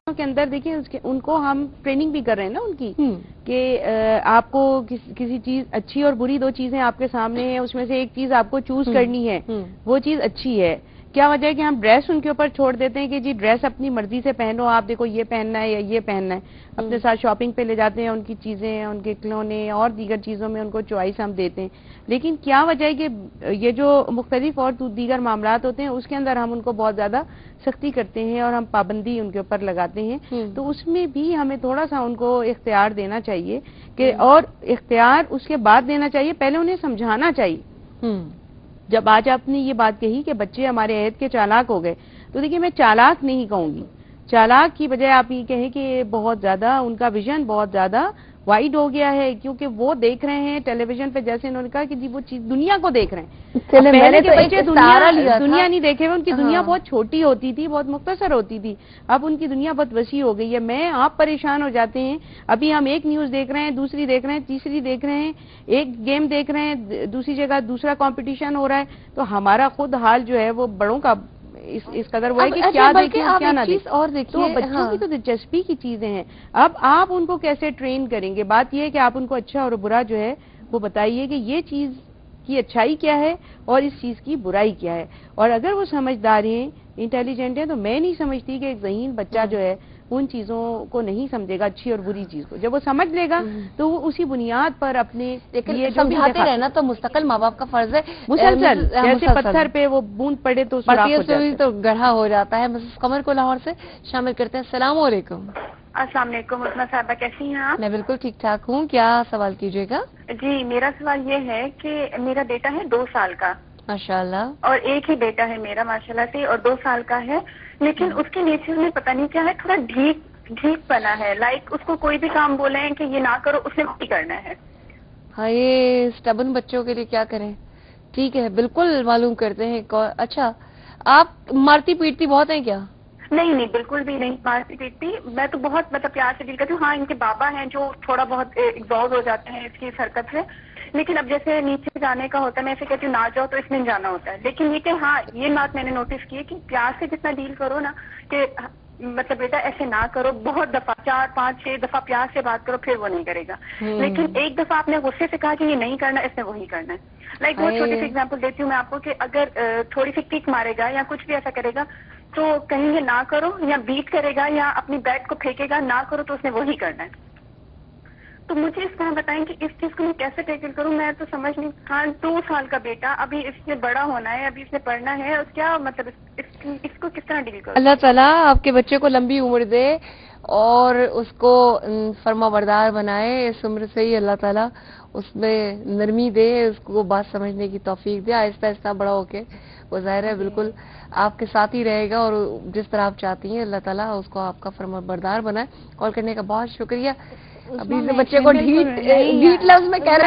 के अंदर देखिए उनको हम ट्रेनिंग भी कर रहे हैं ना उनकी कि आपको किसी चीज अच्छी और बुरी दो चीजें आपके सामने है, उसमें से एक चीज आपको चूज करनी है, वो चीज अच्छी है। क्या वजह है कि हम ड्रेस उनके ऊपर छोड़ देते हैं कि जी ड्रेस अपनी मर्जी से पहनो, आप देखो ये पहनना है या ये पहनना है। अपने साथ शॉपिंग पे ले जाते हैं, उनकी चीजें, उनके खिलौने और दीगर चीजों में उनको चॉइस हम देते हैं। लेकिन क्या वजह है कि ये जो मुख्तलिफ और दीगर मामलात होते हैं उसके अंदर हम उनको बहुत ज्यादा सख्ती करते हैं और हम पाबंदी उनके ऊपर लगाते हैं। तो उसमें भी हमें थोड़ा सा उनको इख्तियार देना चाहिए कि, और इख्तियार उसके बाद देना चाहिए, पहले उन्हें समझाना चाहिए। जब आज आपने ये बात कही कि बच्चे हमारे अहद के चालाक हो गए, तो देखिए मैं चालाक नहीं कहूंगी, चालाक की बजाय आप ये कहें कि बहुत ज्यादा उनका विजन बहुत ज्यादा वाइड हो गया है, क्योंकि वो देख रहे हैं टेलीविजन पे, जैसे इन्होंने कहा कि जी वो चीज दुनिया को देख रहे हैं। पहले के बच्चे दुनिया नहीं देखे हुए, उनकी दुनिया बहुत छोटी होती थी, बहुत मुख्तसर होती थी। अब उनकी दुनिया बहुत वसी हो गई है। मैं आप परेशान हो जाते हैं। अभी हम एक न्यूज देख रहे हैं, दूसरी देख रहे हैं, तीसरी देख रहे हैं, एक गेम देख रहे हैं, दूसरी जगह दूसरा कंपटीशन हो रहा है। तो हमारा खुद हाल जो है वो बड़ों का इस कदर वो है कि क्या देखें क्या ना देखें। और देखिए तो बच्चों की तो दिलचस्पी की चीजें हैं। अब आप उनको कैसे ट्रेन करेंगे? बात यह है कि आप उनको अच्छा और बुरा जो है वो बताइए कि ये चीज की अच्छाई क्या है और इस चीज की बुराई क्या है। और अगर वो समझदार हैं, इंटेलिजेंट है, तो मैं नहीं समझती कि एक ज़हीन बच्चा जो है उन चीजों को नहीं समझेगा, अच्छी और बुरी चीज को। जब वो समझ लेगा तो वो उसी बुनियाद पर अपने लिए समझाते रहना तो मुस्तकिल माँ बाप का फर्ज है। मुसलसल जैसे पत्थर पे वो बूंद पड़े तो तो गढ़ा हो जाता है। मिसेस कमर को लाहौर से शामिल करते हैं। अस्सलाम वालेकुम। अस्सलाम वालेकुम। उस्मा साहबा कैसी हैं आप? मैं बिल्कुल ठीक ठाक हूँ। क्या सवाल कीजिएगा? जी मेरा सवाल ये है कि मेरा बेटा है 2 साल का माशाल्लाह, और एक ही बेटा है मेरा माशाल्लाह से, और 2 साल का है। लेकिन उसके नेचर में पता नहीं क्या है, थोड़ा ढीक बना है। लाइक उसको कोई भी काम बोले कि ये ना करो, उसने वही करना है। हाँ, ये स्टबन बच्चों के लिए क्या करें। ठीक है, बिल्कुल मालूम करते हैं। अच्छा, आप मारती पीटती बहुत हैं क्या? नहीं, बिल्कुल भी नहीं मारती पीटती। मैं तो बहुत प्यार से डील करती हूँ। हाँ, इनके बाबा हैं जो थोड़ा बहुत एग्जॉस्ट हो जाते हैं इसकी हरकत से। लेकिन अब जैसे नीचे जाने का होता है, मैं ऐसे कहती हूँ ना जाओ तो इसमें जाना होता है। लेकिन ये कि हाँ, ये बात मैंने नोटिस की है कि प्यार से जितना डील करो ना, कि बेटा ऐसे ना करो, बहुत दफा 4, 5, 6 दफा प्यार से बात करो, फिर वो नहीं करेगा। लेकिन एक दफा आपने गुस्से से कहा कि ये नहीं करना, इसने वही करना है। लाइक बहुत छोटी सी एग्जांपल देती हूँ मैं आपको कि अगर थोड़ी सी किक मारेगा या कुछ भी ऐसा करेगा तो कहेंगे ना करो, या बीट करेगा या अपनी बैट को फेंकेगा, ना करो तो उसने वही करना है। तो मुझे इस तरह बताएं कि इस चीज को मैं कैसे टैकल करूं। मैं तो समझ नहीं। हाँ, 2 साल का बेटा, अभी इसने बड़ा होना है, अभी इसने पढ़ना है, और क्या मतलब इसको किस तरह डील करूं? अल्लाह ताला आपके बच्चे को लंबी उम्र दे और उसको फर्माबरदार बनाए। इस उम्र से ही अल्लाह ताला उसमें नरमी दे, उसको बात समझने की तौफीक दे। आहिस्ता आहिस्ता बड़ा होके वो ज़ाहिर है बिल्कुल आपके साथ ही रहेगा, और जिस तरह आप चाहती हैं अल्लाह ताला उसको आपका फर्माबरदार बनाए। कॉल करने का बहुत शुक्रिया। अभी से बच्चे को ढीठ लफ्ज में कह रहे